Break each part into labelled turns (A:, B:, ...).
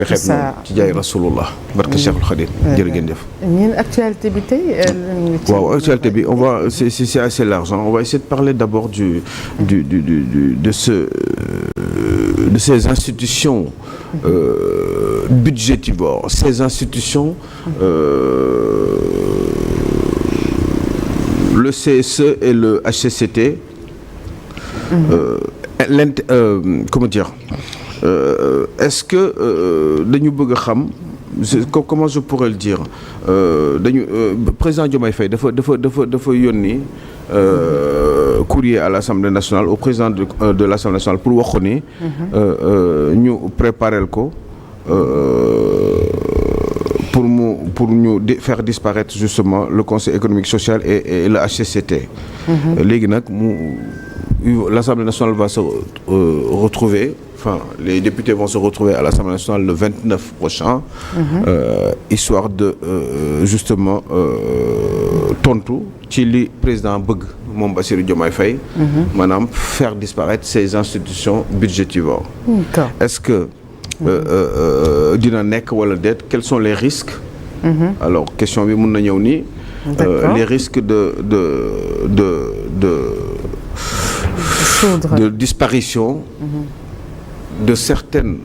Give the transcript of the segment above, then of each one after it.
A: xeeb na ci jaay rasulullah barke Cheikhul Khadim jërë ngeen jëf.
B: ñun actualité bi tey.
A: waaw actualité bi on va c'est assez large, on va essayer de parler d'abord de ces institutions budgétivores, ces institutions le CSE et le HCCT. Comment dire, est-ce que dañu bëgg a xam comment je pourrais le dire, dañu président Diomaye Faye dafa yónni courrier à l'Assemblée nationale au président de l'Assemblée nationale pour wax ko ni ñu préparer ko pour ñu faire disparaître justement le Conseil économique social et le HCCT. Léegi nag l'Assemblée nationale va se retrouver, enfin les députés vont se retrouver à l'Assemblée nationale le 29 prochain, histoire de justement tontu ci li président bëgg moom Bassirou Diomaye Faye, maanaam faire disparaître ces institutions budgétivores. Est-ce que dina nekk wala déet, quels sont les risques? Alors question bi mën na ñëw nii, les risques de disparition de certaines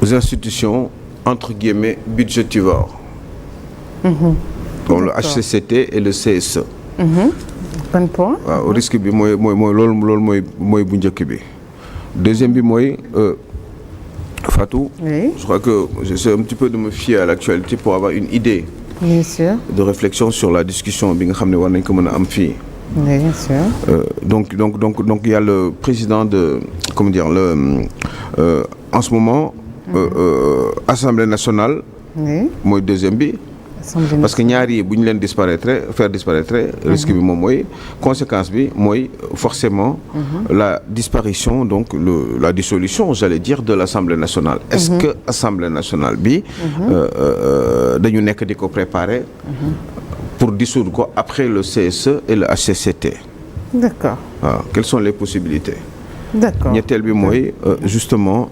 A: institutions entre guillemets budgétivores, comme le HCCT et le CSE.
B: Ban point?
A: waaw risque bi mooy loolu mooy bu njëkk bi. Deuxième bi mooy Fatou, oui. Je crois que j'essaie un petit peu de me fier à l'actualité pour avoir une idée.
B: Bien sûr.
A: De réflexion sur la discussion bi nga xam ne war nañ ko mën a am fii.
B: Oui, bien sûr.
A: Donc il y a le président de, comment dire, en ce moment Assemblée nationale. Oui. Mooy deuxième bi. Parce que ñaar yi bu ñu leen faire disparaître risque bi moom mooy conséquence bi mooy forcément la disparition, donc la dissolution, j'allais dire, de l'Assemblée nationale. Est-ce que Assemblée nationale bi dañu nekk di ko préparer pour dissoudre ko après le CSE et le HCCT?
B: D'accord.
A: waaw quelles sont les possibilités?
B: D'accord.
A: ñetteel bi mooy justement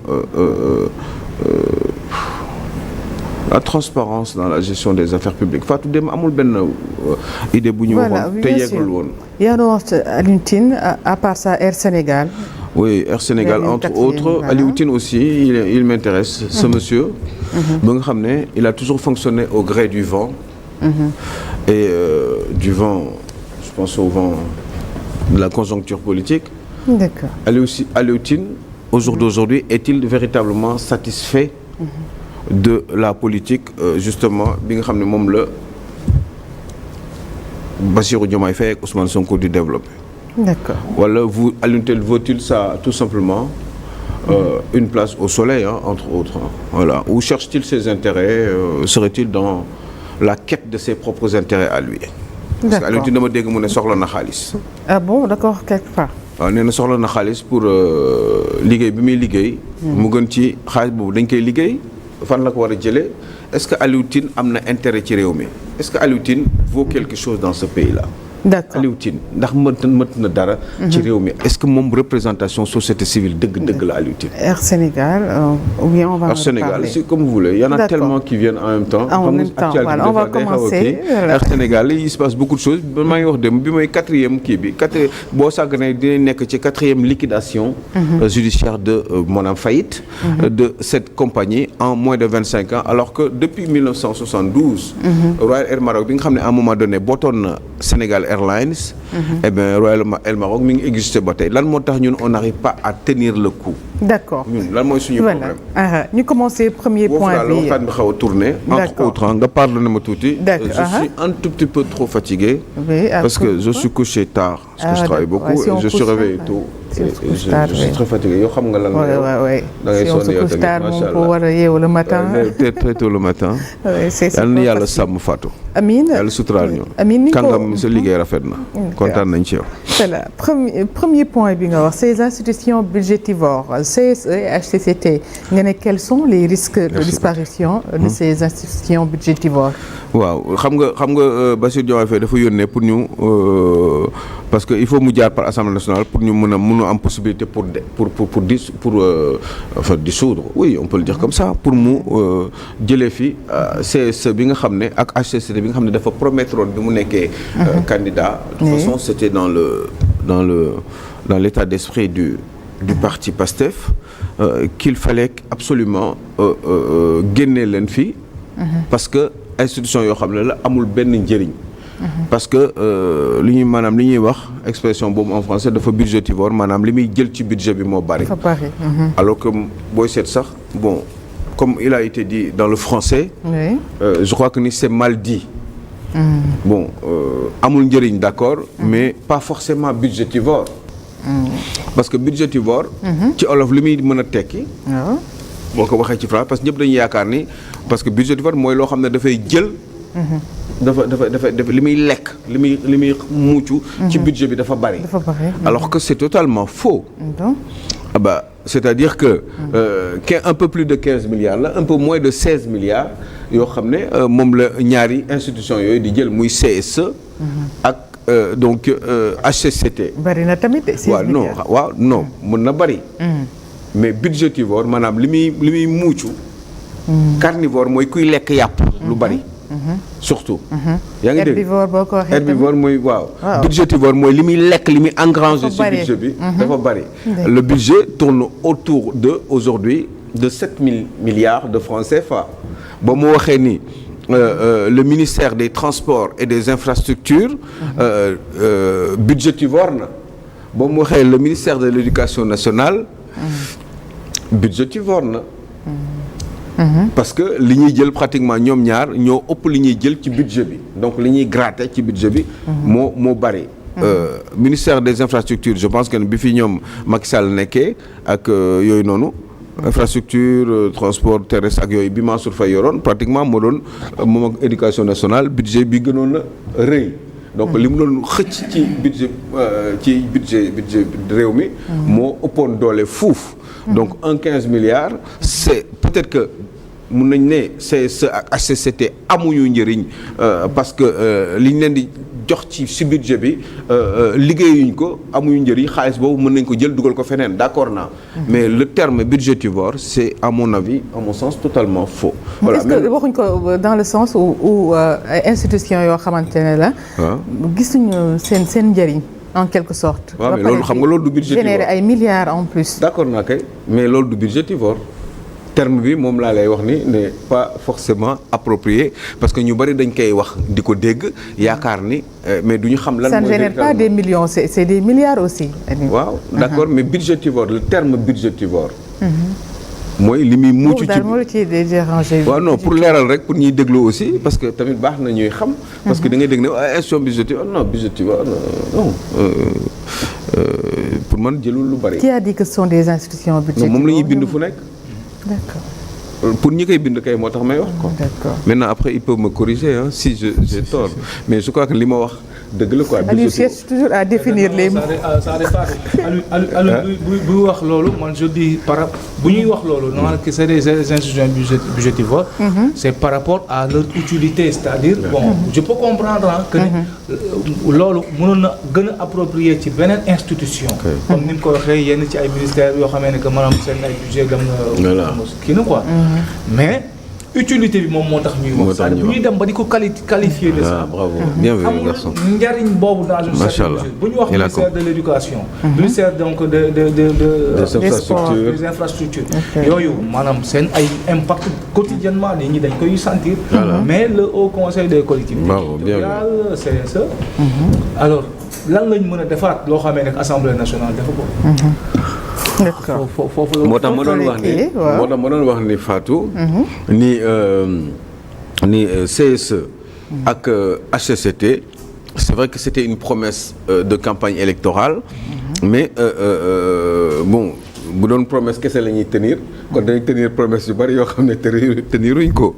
A: la transparence dans la gestion des affaires publiques. Fatou dem amul benn idée bu ñu waxoon te yeggul woon.
B: yaa doon wax Alioune Tine, à part ça Air Sénégal.
A: Oui, Air Sénégal entre autres. Alioune Tine aussi, il m'intéresse, ce monsieur. ba nga xam ne il a toujours fonctionné au gré du vent. Et du vent, je pense au vent de la conjoncture politique.
B: D'accord.
A: Alioune Tine, au jour d'aujourd'hui, est-il véritablement satisfait de la politique justement bi nga xam ne moom la Bassirou Diomaye Faye ak Ousmane Sonko di développer?
B: D'accord.
A: Wala Alioune Tine vaut-il ça tout simplement une place au soleil, entre autres, voilà, ou cherche-t-il ses intérêts, serait-il dans la quête de ses propres intérêts à lui? Parce que Alioune Tine dama dégg mu ne soxla na xaalis.
B: Ah bon, d'accord, quelque part.
A: waaw nee na soxla na xaalis pour liggéey bi muy liggéey. mu gën ci xaalis boobu dañ koy liggéey. Fan la ko war a jëlee? Est-ce que Alioune Tine am na intérêt ci réew mi? Est-ce que Alioune Tine vaut quelque chose dans ce pays-là?
B: D'accord.
A: Alioune Tine ndax mët na dara ci réew mi? Est-ce que moom représentation société civile dëgg la Alioune Tine?
B: Air Sénégal, ou bien on va en
A: Air Sénégal,
B: parler.
A: c'est comme vous voulez. Il y en a tellement qui viennent en même temps.
B: En même temps, voilà, on va commencer.
A: Air Sénégal, il se passe beaucoup de choses. maa ngi wax dem bi mooy quatrième kii bi boo sàgganee dinañ nekk ci quatrième liquidation judiciaire de maanaam faillite de cette compagnie en moins de 25 ans, alors que depuis 1972 Royal Air Maroc bi nga xam ne à un moment donné bootoon na Sénégal Airlines, eh bien Royal Air Maroc mi ngi existé ba tey. Lan moo tax ñun on n'arrive pas à tenir le coup?
B: D'accord.
A: ñun lan mooy suñu problème?
B: ñu commencer premier point bi.
A: waxtaan bi xaw a tourné. Entre autres, nga pardonné ma tuuti.
B: D'accord.
A: Je suis un tout petit peu trop fatigué.
B: Oui,
A: parce que je suis couché tard. Parce que je travaille beaucoup et je suis réveillé tôt. Je suis très fatigué. Yow xam nga lan la.
B: Oui.
A: da ngay sonn yow tamit
B: macha allah si on se couche tard moom ko war a yeewu le matin.
A: Très tôt le matin.
B: Oui, c'est
A: yal na yàlla sàmm Fatou.
B: Amine
A: yàlla suturaal ñu.
B: Amine
A: kàngam sa liggéey rafet na. kontaan nañ ci yow.
B: voilà premier point bi nga wax ces institutions budgétivores CSE et HCCT nga ne quels sont les risques de disparition de ces institutions budgétivores.
A: waaw xam nga Bassirou Diomaye Faye dafa yónnee pour ñu parce que il faut mu jaar par Assemblée nationale pour ñu mën a am possibilité pour dissoudre oui on peut le dire comme ça pour mu jëlee fi CSE bi nga xam ne ak HCCT bi nga xam ne dafa promettre woon bi mu nekkee candidat. De toute façon c'était dans l'état d'esprit du parti PASTEF qu'il fallait absolument génne leen fi parce que institution yoo xam ne la amul benn njëriñ. parce que li ñuy wax expression boobu en français dafa budgétivore maanaam li muy jël ci budget bi moo bari. alors que booy seet sax bon comme il a été dit dans le français. Je crois que ni c'est mal dit. bon amul njëriñ d'accord. mais pas forcément budgétivore. parce que budgétivore. ci olof li muy mën a tekki. boo ko waxee ci français parce que ñëpp dañuy yaakaar ni parce que budgétivore mooy loo xam ne dafay jël. dafa li muy lekk li muy muccu ci budget bi dafa bari. alors que c'est totalement faux. c'est-à-dire que un peu plus de 15 milliards la un peu moins de 16 milliards yoo xam ne moom la ñaari institutions yooyu di jël muy CSE. ak donc HCCT.
B: bari na tamit 16 milliards
A: non mën na bari. mais budgétivore maanaam li muy muccu. carnivore mooy kuy lekk yàpp lu bari. surtout. yaa ngi dégg
B: herbivore boo ko waxee
A: herbivore mooy waaw. budgétivore mooy li muy lekk li muy engranger ci budget bi. dafa bari. le budget tourne autour aujourd'hui de 7 000 milliards de francs CFA. ba mu waxee ni le ministère des transports et des infrastructures budgétivore na. ba mu waxee le ministère de l'éducation nationale. budgétivore na. parce que li ñuy jël pratiquement ñoom ñaar ñoo ëpp li ñuy jël ci budget bi donc li ñuy gratter ci budget bi. moo bari. ministère des infrastructures je pense que bi fi ñoom Macky Sall nekkee ak yooyu noonu. infrastructure transport terrestre ak yooyu bi Mansour Faye yoroon pratiquement moo doon moom ak éducation nationale budget bi gënoon a rëy. donc li mu doon xëcc ci budget réew mi. moo ëppoon doole fuuf. donc 15 milliards c'est peut-être que mun nañ ne CSE ak HCCT amuñu njëriñ parce que li ñu leen di jox ci budget bi liggéeyuñ ko amuñu njëriñ xaalis boobu mën nañ ko jël dugal ko feneen d'accord naa. mais le terme budgétivore c'est à mon avis à mon sens totalement faux.
B: voilà est-ce que waxuñ ko dans le sens où institution yoo xamante ne la. gisuñu seen njëriñ. en quelque sorte.
A: waaw mais loolu xam nga loolu du budgétivore
B: générer ay milliards en plus.
A: d'accord naa kay mais loolu du budgétivore terme bi moom laa lay wax ni n'est pas forcément approprié parce que ñu bari dañ koy wax di ko dégg yaakaar ni mais du ñu xam lan.
B: ça ne génère pas des millions c'est des milliards aussi.
A: waaw d'accord mais budgétivore le terme budgétivore. mooy li muy mucc ci waaw non pour leeral rek pour ñuy déglu aussi parce que tamit baax na ñuy xam. parce que da ngay dégg ne institution budgétivore non budgétivore non pour man jëlul lu bari.
B: qui a dit que ce sont des institutions budgétivores.
A: non moom la ñuy bind fu nekk.
B: d'accord.
A: pour ñi koy bind kay moo tax may wax quoi.
B: d'accord.
A: maintenant après il peut me corriger hein, si j'ai tort mais je crois que li ma wax dëgg la quoi.
B: Aliou cherche toujours à définir les mots.
C: ça dépend Aliou buy wax loolu man je dis bu ñuy wax loolu non que c'est des institutions budgétivores. c'est par rapport à leur utilité c'est-à-dire bon je peux comprendre que ne loolu mënoon na gën a approprié ci beneen institution. comme ni mu ko waxee yenn ci ay ministères yoo xamee ne que maanaam seen ay budget dem na. kii na quoi mais. utilité bi moom moo tax ñuy wax ça bu ñuy dem ba di ko qualifier de ça.
A: bravo bien vu garçon.
C: njariñ boobu dans une certaine mesure bu ñu wax ministère de l'éducation. ministère donc des infrastructures. yooyu maanaam seen ay impact quotidiennement nit ñi dañ koy sentir. mais le haut conseil des collectivités territoriales CSE. alors lan lañ mën a defaat loo xamee ne assemblée nationale dafa ko.
B: d'accord
A: moo tax ma doon wax ni Fatou. ni CSE ak HCCT c'est vrai que c'était une promesse de campagne électorale mais bon bu doon promesse kese la ñuy tenir kon dañuy tenir promesse yu bari yoo xam ne teniruñ ko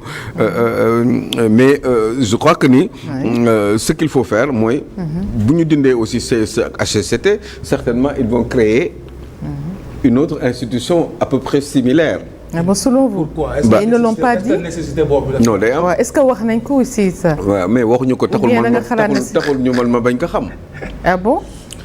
A: mais je crois que ni ce qu'il faut faire mooy bu ñu dindee aussi CSE ak HCCT certainement ils vont créer une autre institution à peu près similaire.
B: Ah bon, selon vous.
C: Pourquoi?
B: Ils ne l'ont pas dit.
A: Non day am.
B: Est-ce que wax nañ ko aussi ça?
A: waaw mais waxuñu ko taxul ñu man ma bañ ko xam.
B: Ah bon?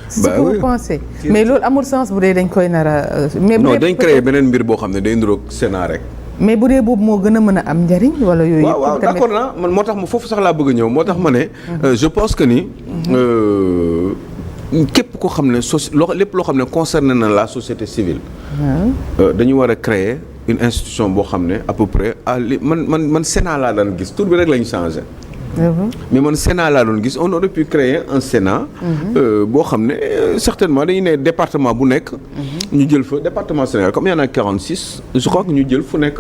B: C'est ce que vous pensez. Mais loolu amul sens bu dee dañ koy nar a. mais
A: non dañ créer beneen mbir boo xam ne day niroog Sénat rek.
B: mais bu dee boobu moo gën a mën a am njariñ wala yooyu yëpp.
A: waaw d'accord naa man moo tax foofu sax laa bëgg a ñëw moo tax ma ne. je pense que ni. képp koo xam ne lépp loo xam ne concerné na la société civile. dañu war a créer une institution boo xam ne à peu près man Sénat laa daan gis tur bi rek la ñu changé. mais man Sénat laa doon gis on aurait pu créer un Sénat. boo xam ne certainement dañu ne département bu nekk. ñu jël fa département Sénégal comme il y en a 46 je crois que ñu jël fu nekk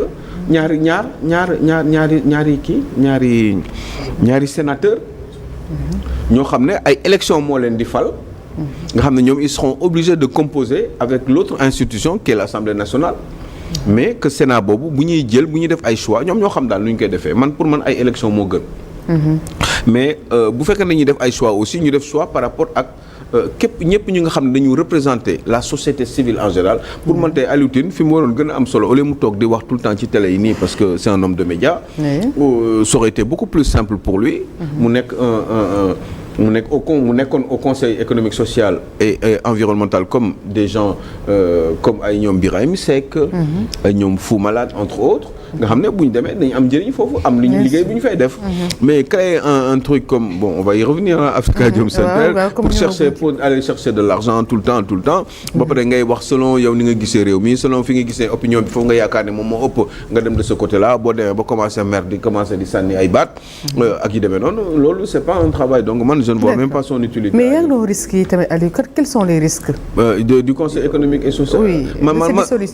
A: ñaari sénateur ñoo xam ne ay élection moo leen di fal. nga xam ne ñoom ils seront obligés de composer avec l'autre institution qui est l'Assemblée nationale. mais que Sénat boobu bu ñuy def ay choix ñoom ñoo xam daal nu ñu koy defee pour man ay élection moo gën. mais bu fekkee ne ñuy def ay choix aussi ñu def choix par rapport ak képp ñëpp ñu nga xam ne dañu représenter la société civile en général. pour man tey Alioune Tine fi mu waroon gën a am solo au lieu mu toog di wax tout le temps ci télé yi nii parce que c'est un homme de médias. ça aurait été beaucoup plus simple pour lui. mu nekkoon au conseil économique social et environnemental comme des gens comme ay ñoom Birahim Seck. ay ñoom Fou Malade entre autres. nga xam ne bu ñu demee dañu am njëriñ foofu am li ñu liggéey bu ñu fay def. mais créer un truc comme on va y revenir à Afrikajom Center pour aller chercher de l'argent tout le temps. ba pare ngay wax selon yow ni nga gisee réew mi selon fi nga gisee opinion bi foofu nga yaakaar ne moom moo ëpp nga dem de ce côté là boo demee ba commencer mer di sànni ay baat. ak yi demee noonu loolu c'est pas un travail donc man je ne vois même pas son utilité.
B: mais yan loo risques yi tamit Aliou quels sont les risques.
A: du conseil économique et social.
B: oui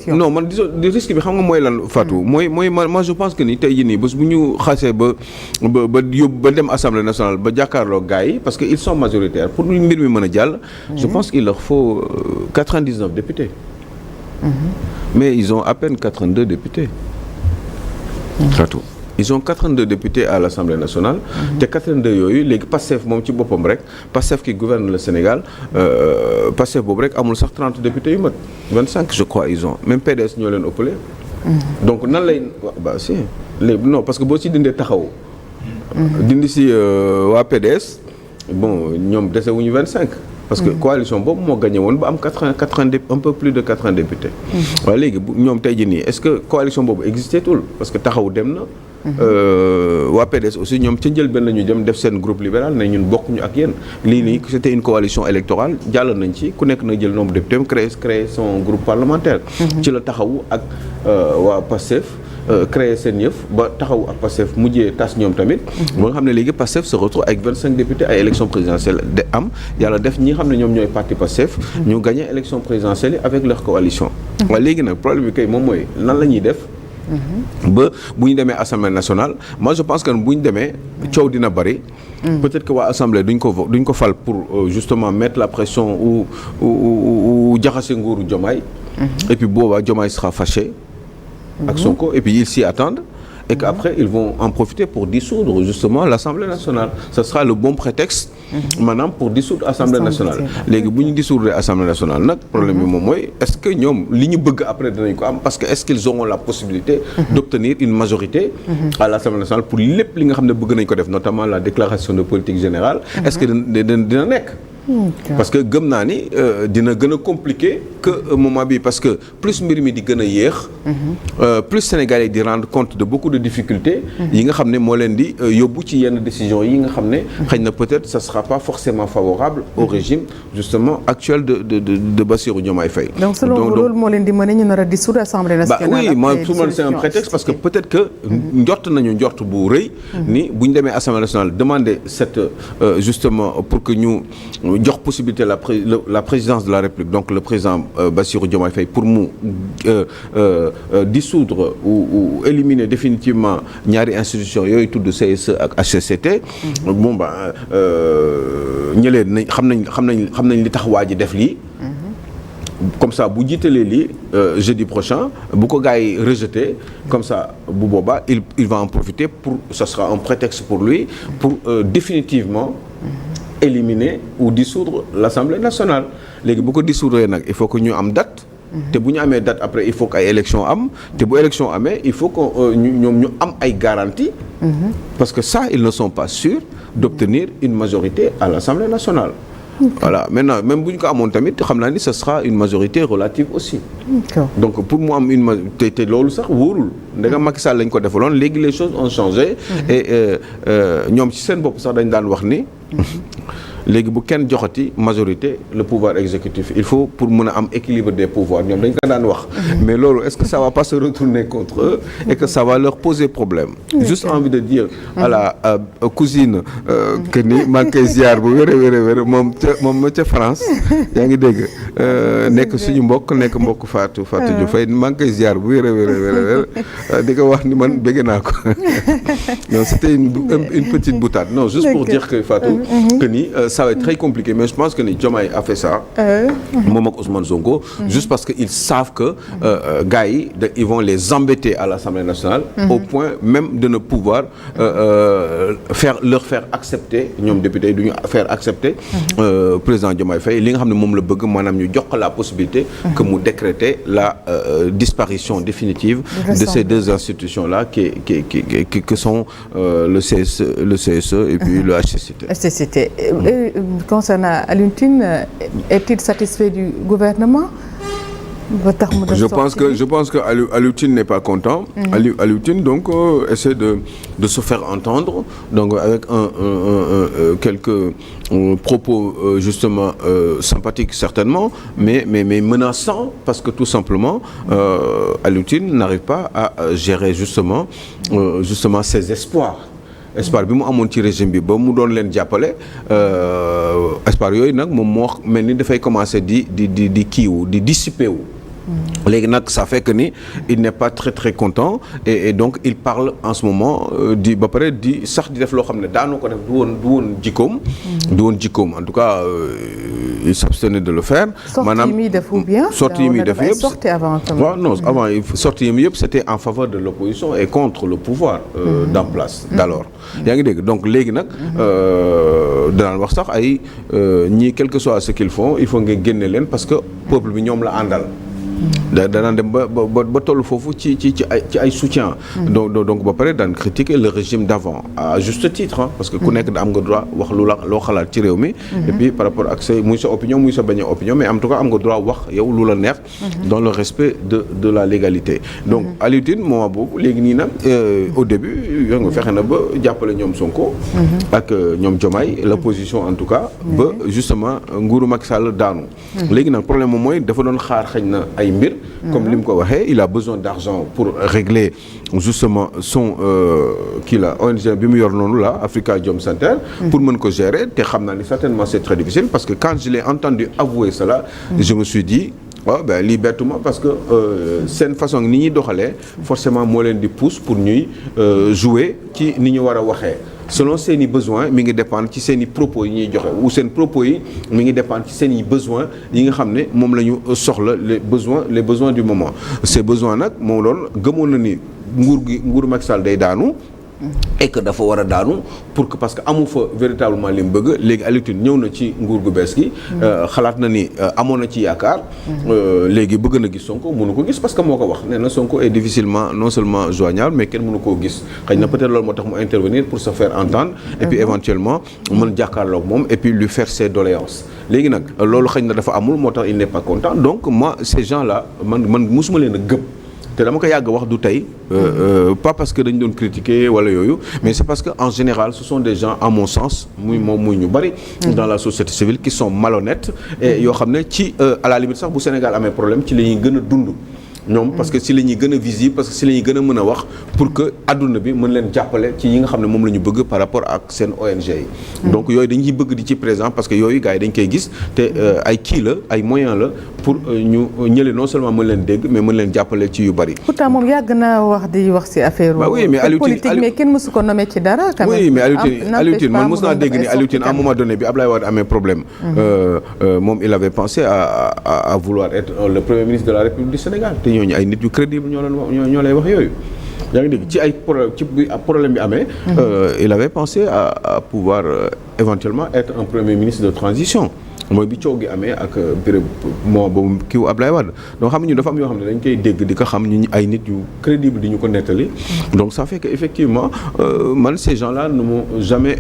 A: non man di risque bi xam nga mooy lan Fatou mooy moi je pense que ni tey jii nii bés bu ñu xasee ba dem assemblée nationale ba jàkkaarloo gars yi parce que ils sont majoritaires pour mbir mi mën a jàll. je pense qu'il leur faut 99 députés. mais ils ont à peine 82 députés. Fatou ils ont 82 députés à l'Assemblée nationale. te 82 yooyu léegi Pastef moom ci boppam rek Pastef qui gouverne le Sénégal Pastef boobu rek amul sax 30 députés yu mat 25 je crois ils ont même PDS ñoo leen ëppale. donc nan lay si léegi non parce que boo ci dindee taxaw. dindi si waa PDS bon ñoom dese wuñu 25. parce que coalition boobu moo gagné woon ba am 80 un peu plus de 80 députés. waaye léegi ñoom tey jii nii est-ce que coalition boobu existé tul parce que taxaw dem na. waa PDS aussi ñoom ca njëlbéen la ñu dem def seen groupe libéral ne ñun bokkuñu ak yéen lii nii c'était une coalition électorale jàll nañ ci ku nekk na jël nombre de députés créer son groupe parlementaire. ci la taxawu ak waa Pastef créer seen yëf ba taxawu ak Pastef mujjee tas ñoom tamit. ba nga xam ne léegi Pastef se retrouve avec 25 députés ay élection présidentielle de am yàlla def ñi nga xam ne ñoom ñooy parti Pastef. ñu gagné élection présidentielle yi avec leur coalition. waaye léegi nag problème bi kay moom mooy nan la ñuy def. ba bu ñu demee assemblée nationale moi je pense que bu ñu demee coow dina bari. peut-être que waa assemblée duñ ko fal pour justement mettre la pression ou jaxase nguuru Diomaye. et puis boobaa Diomaye sera fâché. ak Sonko et puis ils s'y attendent. et qu'après ils vont en profiter pour dissoudre justement l'Assemblée nationale ce sera le bon prétexte maanaam pour dissoudre Assemblée nationale léegi bu ñu dissoudre Assemblée nationale nag problème bi moom mooy est-ce que ñoom li ñu bëgg après dinañ ko am parce que est-ce qu'ils auront la possibilité d'obtenir une majorité à l'Assemblée nationale pour lépp li nga xam ne bëgg nañ ko def notamment la déclaration de politique générale est-ce que dina nekk parce que gëm naa ni dina gën a compliqué que moment bi parce que plus mbir mi di gën a yéex plus Sénégalais di rendre compte de beaucoup de difficultés yi nga xam ne moo leen di yóbbu ci yenn décisions yi nga xam ne xëy na peut-être ça sera pas forcément favorable au régime justement actuel de Bassirou Diomaye Faye.
B: donc selon vous loolu moo leen di mën a ñu nar a dissoudre Assemblée nationale.
A: oui moi tout le monde c'est un prétexte parce que peut-être que njort nañu njort bu rëy ni bu ñu demee Assemblée nationale demander cette justement pour que ñu jox possibilité la présidence de la République donc le président Bassirou Diomaye Faye pour mu dissoudre ou éliminer définitivement ñaari institutions yooyu tudd CSE ak HCCT. bon ñëlee nañ xam nañ li tax waa ji def lii. comme ça bu jiitalee lii jeudi prochain bu ko gars yi rejeté comme ça bu boobaa il va en profiter pour ça sera un prétexte pour lui pour définitivement éliminer ou dissoudre l'Assemblée nationale léegi bu ko dissoudre nag il faut que ñu am date te bu ñu amee date après il faut que ay élection am te bu élection amee il faut que ñoom ñu am ay garanties parce que ça ils ne sont pas sûrs d'obtenir une majorité à l'Assemblée nationale. Voilà maintenant même bu ñu ko amoon tamit xam naa ni ce sera une majorité relative aussi. Donc pour mu am une te loolu sax wóorul ndegam Macky Sall lañ ko defaloon léegi les choses ont changé. Et ñoom ci seen bopp sax dañ daan wax ni. léegi bu kenn joxati majorité le pouvoir exécutif il faut pour mën a am équilibre des pouvoirs ñoom dañ ko daan wax mais loolu est-ce que ça va pas se retourner contre eux et que ça va leur poser problème juste envie de dire à la cousine que ni maa ngi koy ziar bu wér moom ca France yaa ngi dégg nekk suñu mbokk nekk mbokk Fatou Diouf Faye maa ngi koy ziar bu wér di ko wax ni man bëgg naa ko non c'était une petite boutade non juste pour dire que Fatou que ni ça va être très compliqué mais je pense que ni Diomaye a fait ça moom ak Ousmane Sonko juste parce que ils savent que gars yi ils vont les embêter à l'Assemblée nationale au point même de ne pouvoir leur faire accepter ñoom député yi du ñu faire accepter président Diomaye Faye li nga xam ne moom la bëgg maanaam ñu jox ko la possibilité que mu décréter la disparition définitive de ces deux institutions là qui sont le CSE et puis le HCCT.
B: Concernant Alioune Tine, est-il satisfait du gouvernement? Je
A: pense que Alioune Tine n'est pas content. Alioune Tine donc essaie de se faire entendre donc avec quelques propos justement sympathiques certainement mais menaçants parce que tout simplement Alioune Tine n'arrive pas à gérer justement ses espoirs. espoir bi mu amoon ci régime bi ba mu doon leen jàppale espoir yooyu nag moom moo mel ni dafay commencer di kiiwu di dissiper wu léegi nag ça fait que ni il n'est pas très content et donc il parle en ce moment di ba pare di sax di def loo xam ne daanoo ko def du woon jikkoom en tout cas il s'abstenait de le faire.
B: maanaam sortie yi muy def yëpp
A: waaw non avant sortie yi muy yëpp c'était en faveur de l'opposition et contre le pouvoir d'en place d'alors yaa ngi dégg donc léegi nag danaan wax sax ay ñii quel que soit ce qu'ils font il faut nga génne leen parce que peuple bi ñoom la àndal danaan dem ba toll foofu ci ay soutien donc ba pare daan critiquer le régime d'avant à juste titre parce que ku nekk da am nga droit wax loo xalaat ci réew mi et puis par rapport ak muy sa opinion muy sa bañ a opinion mais en tout cas am nga droit wax yow lu la neex dans le respect de la légalité donc Alioune Tine moment boobu léegi nii nag au début yo nga fexe na ba jàppale ñoom Sonko ak ñoom Diomaye l'opposition en tout cas ba justement nguuru Macky Sall daanu léegi nag problème moom mooy dafa doon xaar xëy na ay mbir comme li mu ko waxee il a besoin d'argent pour régler justement son kii la ONG bi mu yor noonu la Afrikajom Center pour mën ko gérer te xam naa ni certainement c'est très difficile parce que quand je l'ai entendu avouer cela je me suis dit waaw ben lii bettuma parce que seen façon ni ñuy doxalee forcément moo leen di pousse pour ñuy jouer ci ni ñu war a waxee selon seeni besoins mi ngi dépendre ci seeni propos yi ñuy joxe ou seen propos yi mi ngi dépendre ci seeni besoins yi nga xam ne moom la ñu soxla les besoins du moment ces besoins nag moom loolu gëmoon na ni nguuru Macky Sall day daanu et que dafa war a daanu parce que amu fa véritablement li mu bëgg léegi Alioune Tine ñëw na ci nguur gu bees gi xalaat na ni amoon na ci yaakaar léegi bëgg na gis Sonko mënu ko gis parce que moo ko wax nee na Sonko est difficilement non seulement joignable mais kenn mënu koo gis xëy na peut-être loolu moo tax mu intervenir pour se faire entendre et puis éventuellement mën jàkkaarloog moom et puis lui faire ses doléances léegi nag loolu xëy na dafa amul moo tax il n'est pas content donc moi ces gens-là man musuma leen a gëm te dama ko yàgg wax du tey pas parce que dañu doon critiquer wala yooyu mais c'est parce que en général ce sont des gens à mon sens muy ñu bari dans la société civile qui sont malhonnêtes et yoo xam ne ci à la limite sax bu Sénégal amee problème ci la ñuy gën a dund ñoom parce que si la ñuy gën a visible parce que si la ñuy gën a mën a wax pour que adduna bi mën leen jàppale ci yi nga xam ne moom la ñu bëgg par rapport ak seen ONG yi. donc yooyu dañuy bëgg di ci présent parce que yooyu gars yi dañ koy gis te ay kii la ay moyens la pour ñu ñële non seulement mën leen dégg mais mën leen jàppale ci yu bari.
B: pourtant moom yàgg naa wax ci affaire.
A: oui mais Aliou Tine
B: politique mais kenn mësu ko nommé ci dara. quand même
A: oui mais Aliou Tine man mos naa dégg ni Aliou Tine à un moment donné bi Ablaye Wade amee problème. moom il avait pensé à vouloir être le premier ministre de la République du Sénégal te ñooñu ay nit yu crédible ñoo lay wax yooyu. yaa ngi dégg ci ay problème bi amee. il avait pensé à pouvoir éventuellement être un premier ministre de transition. mooy bi coow gi amee ak béréb moo boobu kiiw Ablaye Wade donc xam ñu dafa am yoo xam ne dañ koy dégg di ko xam ñu ay nit yu crédible di ñu ko nettali donc ça fait que effectivement man ces gens-là ne m'ont jamais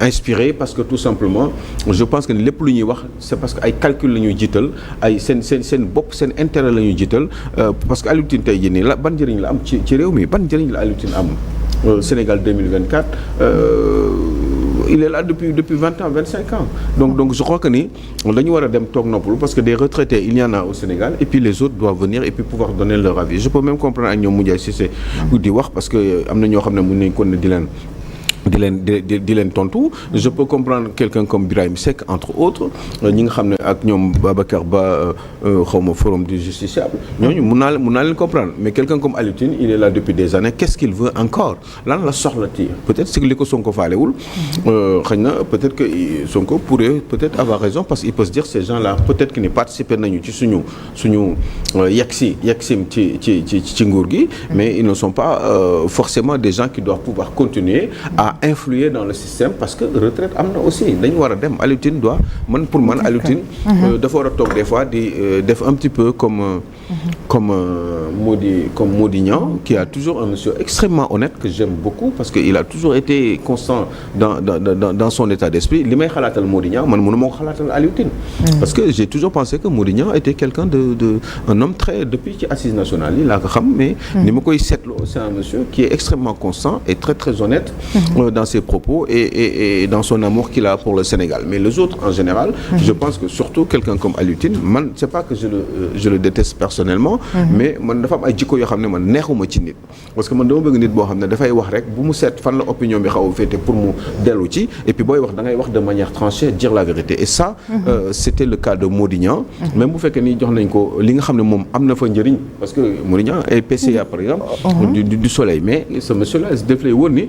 A: inspiré parce que tout simplement je pense que lépp lu ñuy wax c'est parce que ay calcul la ñuy jiital ay seen bopp seen intérêt la ñuy jiital parce que Aliou Tine tey jii nii la ban njëriñ la am ci réew mi ban njëriñ la Aliou Tine am Sénégal 2024 il est là depuis 20 ans 25 ans donc je crois que ni dañu war a dem toog noppalu parce que des retraités il y en a au Sénégal et puis les autres doivent venir et puis pouvoir donner leur avis je peux même comprendre ak ñoom Moundiaye Cissé di wax parce que am na ñoo xam ne mën nañ ko ne di leen tontu je peux comprendre quelqu'un comme Birahim Seck entre autres ñi nga xam ne ak ñoom Babacar Ba xawma forum du justiciable ñooñu mun naa leen comprendre mais quelqu'un comme Aliou Tine il est là depuis des années qu'est-ce qu'il veut encore lan la soxlati peut-être c'est que li ko Sonko faalewul xëy na peut-être que Sonko pourrait peut-être avoir raison parce qu'il peut se dire ces gens-là peut-être que ni participer nañu ci suñu yegsim ci nguur gi mais ils ne sont pas forcément des gens qui doivent pouvoir continuer à influer dans le système parce que retraite am na aussi dañu war a dem Aliou Tine doit pour man Aliou Tine dafa war a toog des fois di def un petit peu comme Mody Niang qui a toujours un monsieur extrêmement honnête que j'aime beaucoup parce que il a toujours été constant dans son état d'esprit li may xalaatal Mody Niang man mënu ma ko xalaatal Aliou Tine parce que j'ai toujours pensé que Mody Niang était quelqu'un un homme très depuis ci Assises nationales yi laa ko xam mais ni ma koy seetlu c'est un monsieur qui est extrêmement constant et très très honnête dans ses propos et dans son amour qu'il a pour le Sénégal mais les autres en général je pense que surtout quelqu'un comme Aliou Tine man c'est pas que je le déteste personnellement mais man dafa am ay jikko yoo xam ne man neexuma ci nit parce que man dama bëgg nit boo xam ne dafay wax rek bu mu seet fan la opinion bi xaw a féete pour mu dellu ci et puis booy wax da ngay wax de manière tranchée dire la vérité et ça c'était le cas de Mody Niang même bu fekkee ni jox nañ ko li nga xam ne moom am na fa njëriñ parce que Mody Niang est PCA par exemple du soleil mais ce monsieur là daf lay wóor ni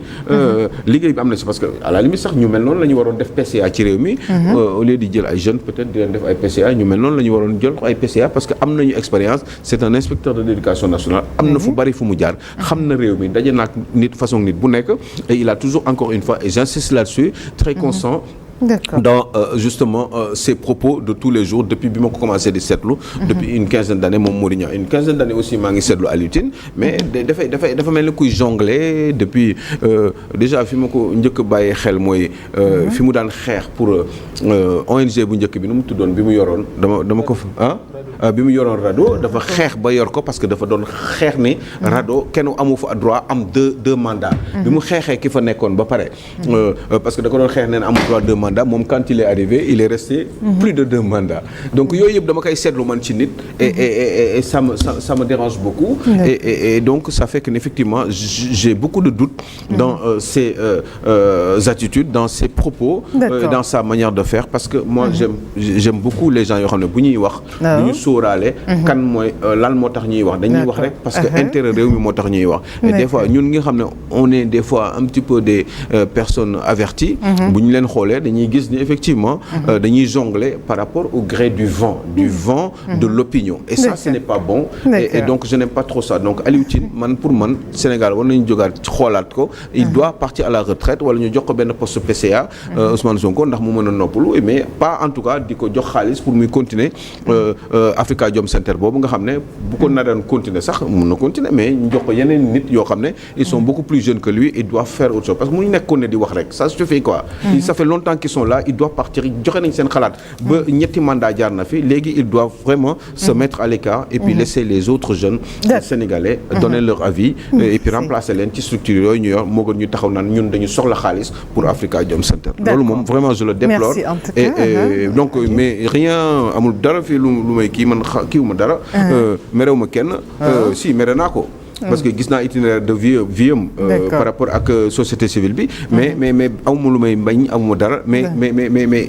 A: liggéey bi am na si parce que à la limite sax ñu mel noonu la ñu waroon def PCA ci réew mi au lieu di jël ay jeunes peut-être di leen def ay PCA ñu mel noonu la ñu waroon jël ay PCA parce que am nañu expérience c'est un inspecteur de l'éducation nationale am na fu bari fu mu jaar xam na réew mi daje naag nit façon nit bu nekk et il a toujours encore une fois et j'insiste là-dessus très constant dans justement ces propos de tous les jours depuis bi ma ko commencé di seetlu depuis une quinzaine d'années moom Mody Niang une quinzaine d'années aussi maa ngi seetlu Aliou Tine mais dafa mel ni kuy jongler depuis déjà fi ma ko njëkk bàyyi xel mooy fi mu daan xeex pour ONG bu njëkk bi nu mu tuddoon bi mu yoroon dama ko bi mu yoroon RADDHO dafa xeex ba yor ko parce que dafa doon xeex ni RADDHO kenn amu fa droit am deux mandats bi mu xeexee ki fa nekkoon ba pare parce que da ko doon xeex nee na amul droit deux mandats moom quand il est arrivé il est resté plus de 2 mandats donc yooyu yëpp dama koy seetlu man ci nit et ça me dérange beaucoup et donc ça fait que effectivement j'ai beaucoup de doutes dans ses attitudes dans ses propos dans sa manière de faire parce que moi j'aime beaucoup les gens yoo xam ne bu ñuy wax bu ñu sóoraale kan mooy lan moo tax ñuy wax dañuy wax rek parce que intérêt réew mi moo tax ñuy wax et des fois ñun nga xam ne on est des fois un petit peu des personnes averties bu ñu leen xoolee dañuy gis ni effectivement dañuy jongler par rapport au gré du vent de l'opinion et ça ce n'est pas bon et donc je n'aime pas trop ça donc Aliou Tine pour man Sénégal war nañu jógaat xoolaat ko il doit partir à la retraite wala ñu jox ko benn poste PCA Ousmane Sonko ndax mu mën a noppalu mais pas en tout cas di ko jox xaalis pour muy continuer Africa Jom Center boobu nga xam ne bu ko naroon continuer sax mun na continuer mais ñu jox ko yeneen nit yoo xam ne ils sont beaucoup plus jeunes que lui ils doivent faire autre chose parce que mu ñu nekkoon ne di wax rek ça suffit quoi ça fait longtemps qui sont là ils doivent partir joxe nañ seen xalaat ba ñetti mandat jaar na fi léegi ils doivent vraiment se mettre à l'écart et puis laisser les autres jeunes sénégalais donner leur avis et puis remplacer leen ci structure yooyu ñu yor moo gën ñu taxaw naan ñun dañu soxla xaalis pour Afrikajom Center loolu moom vraiment je le déplore.
B: Merci en tout cas.
A: Et donc mais rien amul dara fii lu may kii man kiiwuma dara merew ma kenn si mere naa ko parce que gis naa itinéraire de vie am par rapport ak société civile bi mais amuma lu may mbañ amuma dara mais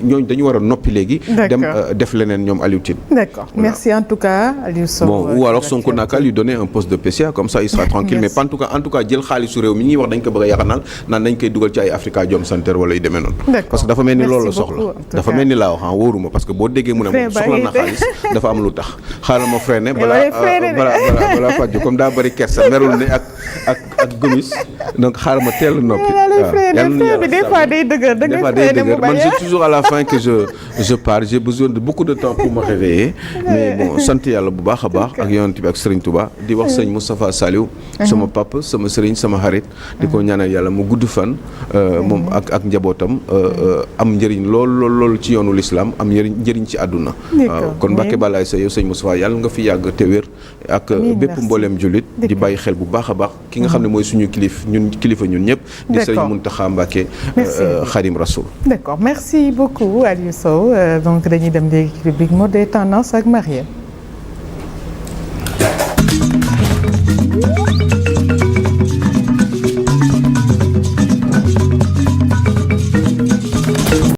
A: ñooñu dañu war a noppi léegi dem def leneen ñoom Aliou Tine.
B: D'accord merci en tout cas Aliou Sow.
A: Bon ou alors Sonko naka lui donner un poste de PCA comme ça il sera tranquille mais en tout cas jël xaalisu réew mi ñuy wax dañ ko bëgg a yaxanal naan dañ koy dugal ci ay Afrikajom Center wala yu demee noonu parce que dafa mel ni loolu la soxla dafa mel ni laa wax wóoruma parce que boo déggee mu ne moom soxla na xaalis dafa am lu tax xaaral ma freiné balaa fàjju comme daa bëri kersa merul ne ak gomis donc xaaral ma teel a noppi
B: des fois day dëgër
A: man c'est toujours à la fin que je pars j'ai besoin de beaucoup de temps pour me réveiller mais bon sant yàlla bu baax a baax ak yonent bi ak Serigne Touba di wax sëñ Moustapha Saliou sama papa sama Serigne sama xarit di ko ñaanal yàlla mu gudd fan moom ak njabootam am njëriñ lool ci yoonu l'islam am njëriñ ci àdduna waaw kon Mbacké Balaye sa yow sëñ Moustapha yàlla nga fi yàgg te wér ak bépp mbooleem jullit di bàyyi xel bu baax a baax ki nga xam ne mooy suñu kilifa ñun ñëpp di Serigne Mountakha Mbacké Khadim Rasoul.
B: D'accord merci beaucoup Aliou Sow donc dañuy dem léegi rubrique mode et tendance ak Mariam.